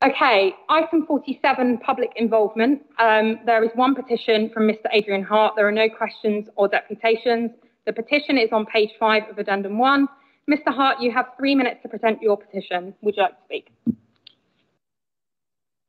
Okay, item 47, public involvement. There is one petition from Mr. Adrian Hart. There are no questions or deputations. The petition is on page 5 of addendum 1. Mr. Hart, you have 3 minutes to present your petition. Would you like to speak?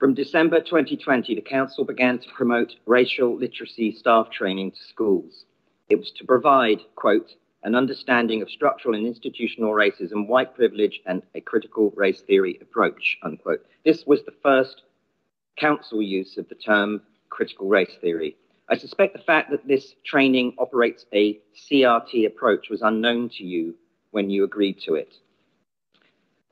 From December 2020, the Council began to promote racial literacy staff training to schools. It was to provide, quote, an understanding of structural and institutional racism, white privilege, and a critical race theory approach, unquote. This was the first council use of the term critical race theory. I suspect the fact that this training operates a CRT approach was unknown to you when you agreed to it.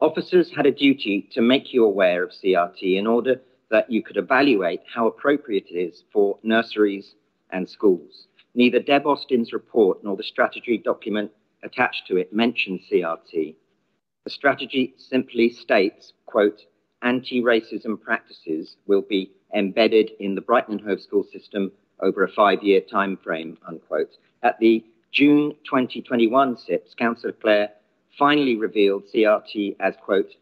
Officers had a duty to make you aware of CRT in order that you could evaluate how appropriate it is for nurseries and schools. Neither Deb Austin's report nor the strategy document attached to it mention CRT. The strategy simply states, quote, anti-racism practices will be embedded in the Brighton Hove school system over a 5-year time frame, unquote. At the June 2021 SIPS, Councillor Clare finally revealed CRT as, quote,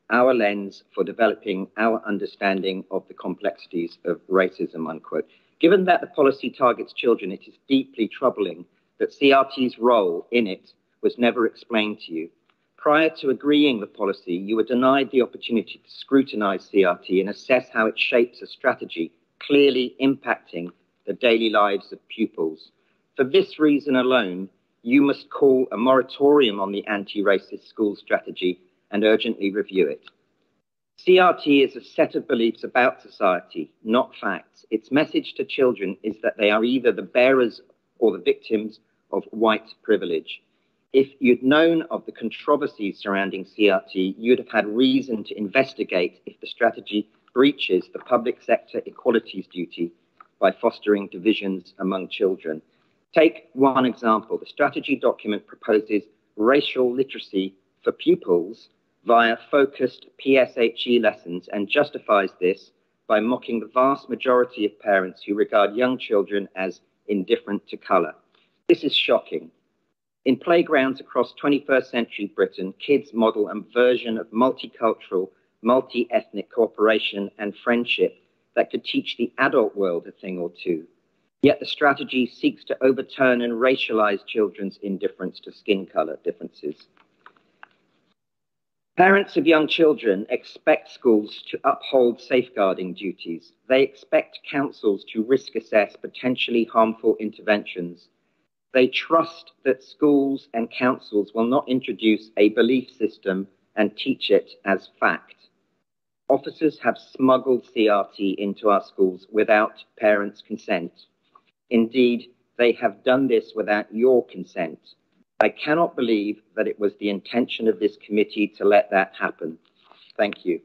our lens for developing our understanding of the complexities of racism, unquote. Given that the policy targets children, it is deeply troubling that CRT's role in it was never explained to you. Prior to agreeing the policy, you were denied the opportunity to scrutinise CRT and assess how it shapes a strategy clearly impacting the daily lives of pupils. For this reason alone, you must call a moratorium on the anti-racist school strategy and urgently review it. CRT is a set of beliefs about society, not facts. Its message to children is that they are either the bearers or the victims of white privilege. If you'd known of the controversies surrounding CRT, you'd have had reason to investigate if the strategy breaches the public sector equalities duty by fostering divisions among children. Take one example. The strategy document proposes racial literacy for pupils via focused PSHE lessons and justifies this by mocking the vast majority of parents who regard young children as indifferent to colour. This is shocking. In playgrounds across 21st century Britain, kids model a version of multicultural, multi-ethnic cooperation and friendship that could teach the adult world a thing or two. Yet the strategy seeks to overturn and racialise children's indifference to skin colour differences. Parents of young children expect schools to uphold safeguarding duties. They expect councils to risk assess potentially harmful interventions. They trust that schools and councils will not introduce a belief system and teach it as fact. Officers have smuggled CRT into our schools without parents' consent. Indeed, they have done this without your consent. I cannot believe that it was the intention of this committee to let that happen. Thank you.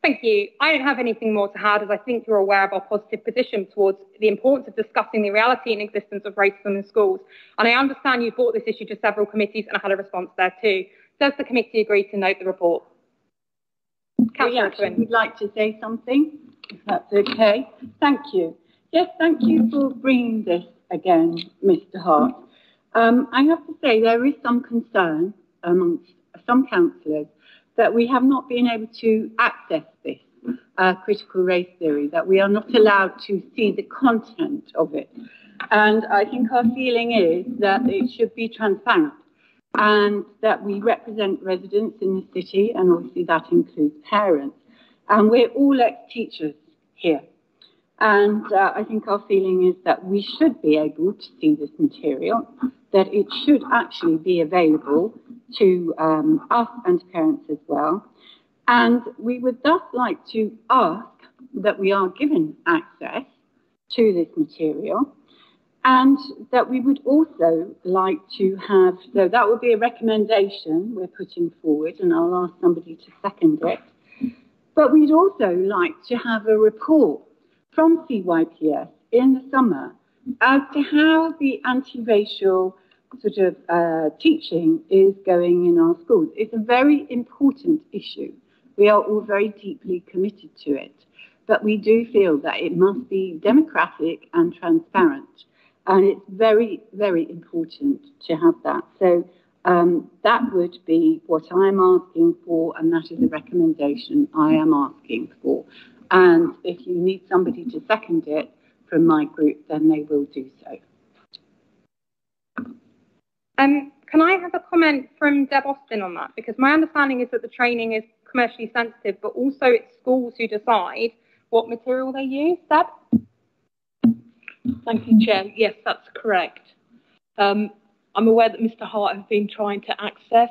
Thank you. I don't have anything more to add, as I think you're aware of our positive position towards the importance of discussing the reality and existence of racism in schools. And I understand you've brought this issue to several committees and I had a response there too. Does the committee agree to note the report? Councillor Quinn would like to say something, if that's okay. Thank you. Yes, thank you for bringing this again, Mr. Hart. I have to say there is some concern amongst some councillors that we have not been able to access this critical race theory, that we are not allowed to see the content of it. And I think our feeling is that it should be transparent and that we represent residents in the city, and obviously that includes parents. And we're all ex-teachers here. And I think our feeling is that we should be able to see this material, that it should actually be available to us and parents as well. And we would thus like to ask that we are given access to this material, and that we would also like to have, so that would be a recommendation we're putting forward, and I'll ask somebody to second it. But we'd also like to have a report from CYPS in the summer as to how the anti-racial sort of teaching is going in our schools. It's a very important issue. We are all very deeply committed to it, but we do feel that it must be democratic and transparent. And it's very, very important to have that. So that would be what I'm asking for, and that is a recommendation I am asking for. And if you need somebody to second it from my group, then they will do so. Can I have a comment from Deb Austin on that? Because my understanding is that the training is commercially sensitive, but also it's schools who decide what material they use. Deb? Thank you, Chair. Yes, that's correct. I'm aware that Mr. Hart has been trying to access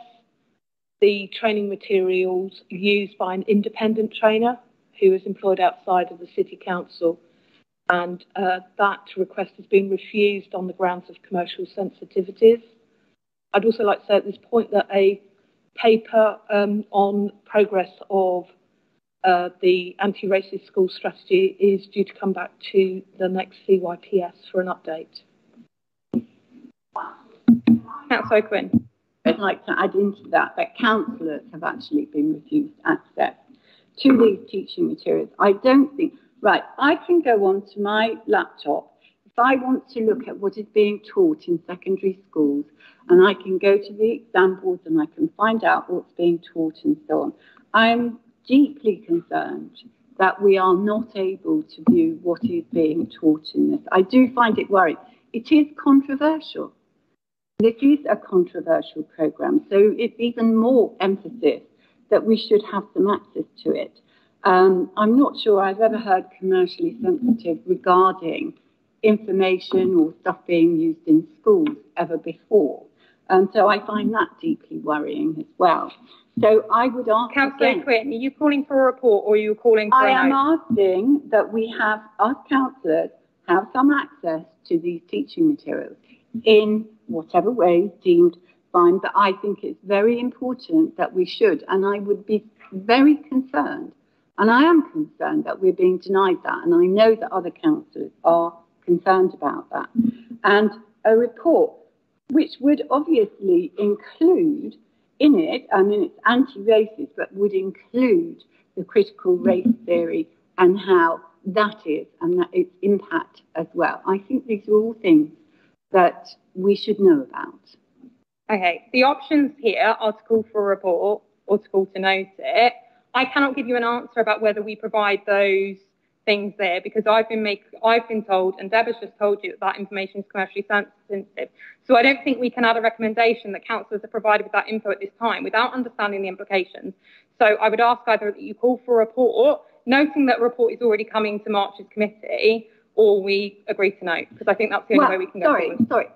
the training materials used by an independent trainer who is employed outside of the City Council, and that request has been refused on the grounds of commercial sensitivities. I'd also like to say at this point that a paper on progress of the anti-racist school strategy is due to come back to the next CYPS for an update. Councillor Quinn. I'd like to add into that councillors have actually been refused access to these teaching materials. I don't think, right, I can go onto my laptop if I want to look at what is being taught in secondary schools, and I can go to the exam boards and I can find out what's being taught and so on. I'm deeply concerned that we are not able to view what is being taught in this. I do find it worrying. It is controversial. This is a controversial programme, so it's even more emphasis that we should have some access to it. I'm not sure I've ever heard commercially sensitive regarding information or stuff being used in schools ever before. So I find that deeply worrying as well. So I would ask Councillor Quinn, are you calling for a report or are you calling for I am asking that we have, us councillors, have some access to these teaching materials in whatever way deemed fine, but I think it's very important that we should, and I would be very concerned, and I am concerned that we're being denied that, and I know that other councillors are concerned about that. And a report which would obviously include in it, I mean it's anti-racist, but would include the critical race theory and how that is, and that its impact as well. I think these are all things that we should know about. Okay, the options here are to call for a report or to call to note it. I cannot give you an answer about whether we provide those things there because I've been told, and Deb has just told you, that information is commercially sensitive. So I don't think we can add a recommendation that councillors are provided with that info at this time without understanding the implications. So I would ask either that you call for a report, noting that a report is already coming to March's committee, or we agree to note, because I think that's the only way we can go forward. Sorry.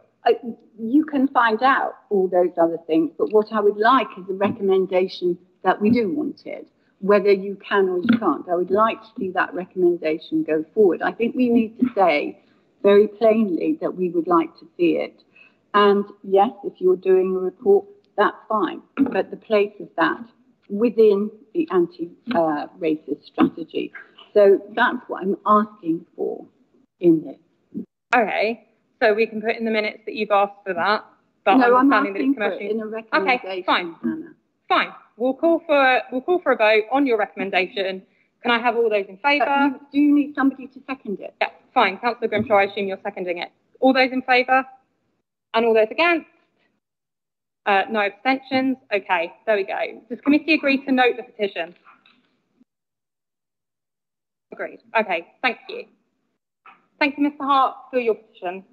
You can find out all those other things, but what I would like is a recommendation that we do want it, whether you can or you can't. I would like to see that recommendation go forward. I think we need to say very plainly that we would like to see it. And yes, if you're doing a report, that's fine, but the place of that within the anti-racist strategy. So that's what I'm asking for in this. Okay, so we can put in the minutes that you've asked for that, but no, I'm understanding asking that it's for it in a recommendation. Okay, fine. Hannah. Fine. We'll call for a vote on your recommendation. Can I have all those in favour? Do you need somebody to second it? Yeah, fine. Councillor Grimshaw, I assume you're seconding it. All those in favour? And all those against? No abstentions? Okay, there we go. Does committee agree to note the petition? Agreed. Okay, thank you. Thank you, Mr. Hart, for your petition.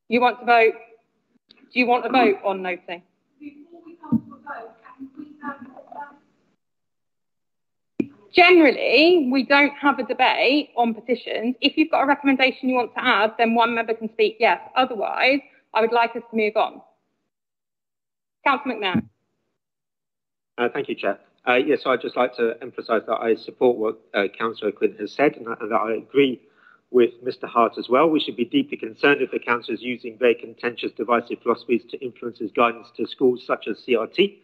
You want to vote? Do you want a vote on noting? Before we come to a vote, can we have Generally, we don't have a debate on petitions. If you've got a recommendation you want to add, then one member can speak yes. Otherwise, I would like us to move on. Councillor McNair. Thank you, Chair. Yes, so I'd just like to emphasise that I support what Councillor Quinn has said, and that I agree with Mr. Hart as well. We should be deeply concerned if the Council is using very contentious, divisive philosophies to influence his guidance to schools such as CRT.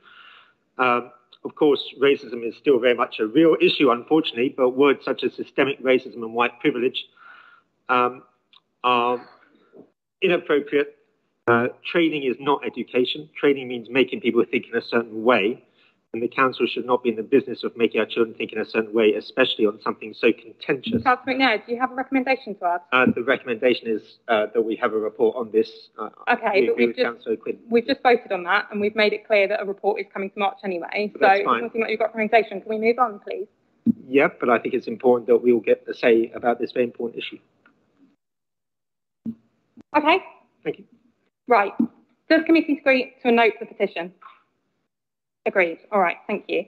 Of course, racism is still very much a real issue, unfortunately, but words such as systemic racism and white privilege are inappropriate. Training is not education. Training means making people think in a certain way. and the council should not be in the business of making our children think in a certain way, especially on something so contentious. Councillor McNair, do you have a recommendation to add? The recommendation is that we have a report on this. Okay, but we've just voted on that, and we've made it clear that a report is coming to March anyway. So it doesn't seem like you've got a recommendation. Can we move on, please? Yeah, but I think it's important that we all get a say about this very important issue. Okay. Thank you. Right. Does committee agree to a note to the petition? Agreed. All right. Thank you.